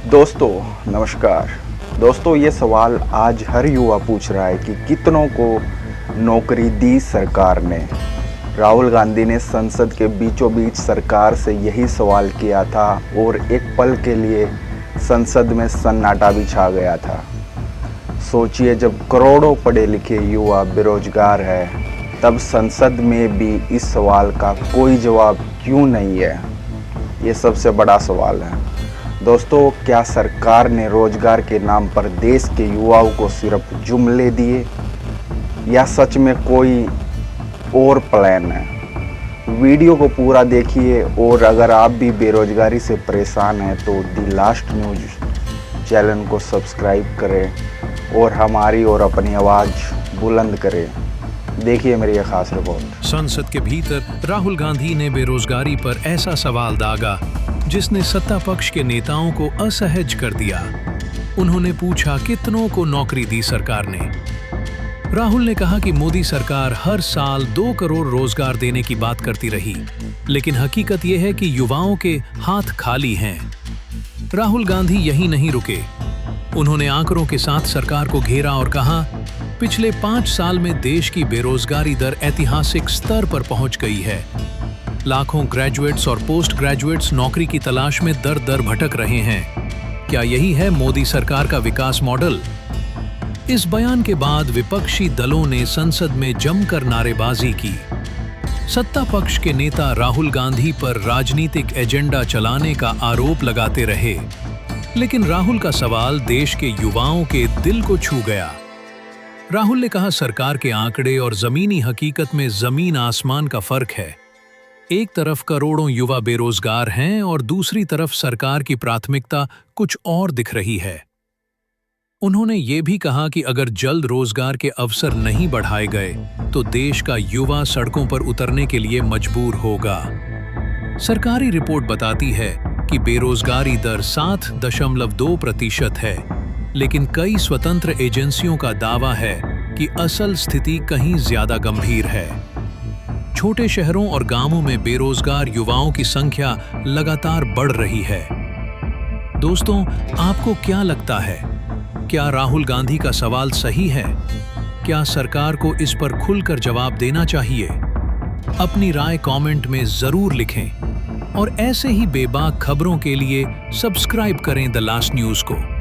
दोस्तों नमस्कार। दोस्तों ये सवाल आज हर युवा पूछ रहा है कि कितनों को नौकरी दी सरकार ने। राहुल गांधी ने संसद के बीचों बीच सरकार से यही सवाल किया था और एक पल के लिए संसद में सन्नाटा भी छा गया था। सोचिए, जब करोड़ों पढ़े लिखे युवा बेरोजगार है तब संसद में भी इस सवाल का कोई जवाब क्यों नहीं है? ये सबसे बड़ा सवाल है। दोस्तों, क्या सरकार ने रोजगार के नाम पर देश के युवाओं को सिर्फ जुमले दिए या सच में कोई और प्लान है? वीडियो को पूरा देखिए और अगर आप भी बेरोजगारी से परेशान हैं तो दी लास्ट न्यूज़ चैनल को सब्सक्राइब करें और हमारी और अपनी आवाज़ बुलंद करें। देखिए मेरी यह खास रिपोर्ट। संसद के भीतर राहुल गांधी ने बेरोजगारी पर ऐसा सवाल दागा जिसने सत्ता पक्ष के नेताओं को असहज कर दिया। उन्होंने पूछा, कितनों को नौकरी दी सरकार ने? राहुल ने कहा कि मोदी सरकार हर साल 2 करोड़ रोजगार देने की बात करती रही, लेकिन हकीकत यह है कि युवाओं के हाथ खाली हैं। राहुल गांधी यहीं नहीं रुके। उन्होंने आंकड़ों के साथ सरकार को घेरा और कहा, पिछले 5 साल में देश की बेरोजगारी दर ऐतिहासिक स्तर पर पहुंच गई है। लाखों ग्रेजुएट्स और पोस्ट ग्रेजुएट्स नौकरी की तलाश में दर दर भटक रहे हैं। क्या यही है मोदी सरकार का विकास मॉडल? इस बयान के बाद विपक्षी दलों ने संसद में जमकर नारेबाजी की। सत्ता पक्ष के नेता राहुल गांधी पर राजनीतिक एजेंडा चलाने का आरोप लगाते रहे, लेकिन राहुल का सवाल देश के युवाओं के दिल को छू गया। राहुल ने कहा, सरकार के आंकड़े और जमीनी हकीकत में जमीन आसमान का फर्क है। एक तरफ करोड़ों युवा बेरोजगार हैं और दूसरी तरफ सरकार की प्राथमिकता कुछ और दिख रही है। उन्होंने ये भी कहा कि अगर जल्द रोजगार के अवसर नहीं बढ़ाए गए तो देश का युवा सड़कों पर उतरने के लिए मजबूर होगा। सरकारी रिपोर्ट बताती है कि बेरोजगारी दर 7.2% है, लेकिन कई स्वतंत्र एजेंसियों का दावा है कि असल स्थिति कहीं ज्यादा गंभीर है। छोटे शहरों और गांवों में बेरोजगार युवाओं की संख्या लगातार बढ़ रही है। दोस्तों, आपको क्या लगता है? क्या राहुल गांधी का सवाल सही है? क्या सरकार को इस पर खुलकर जवाब देना चाहिए? अपनी राय कमेंट में जरूर लिखें और ऐसे ही बेबाक खबरों के लिए सब्सक्राइब करें द लास्ट न्यूज़ को।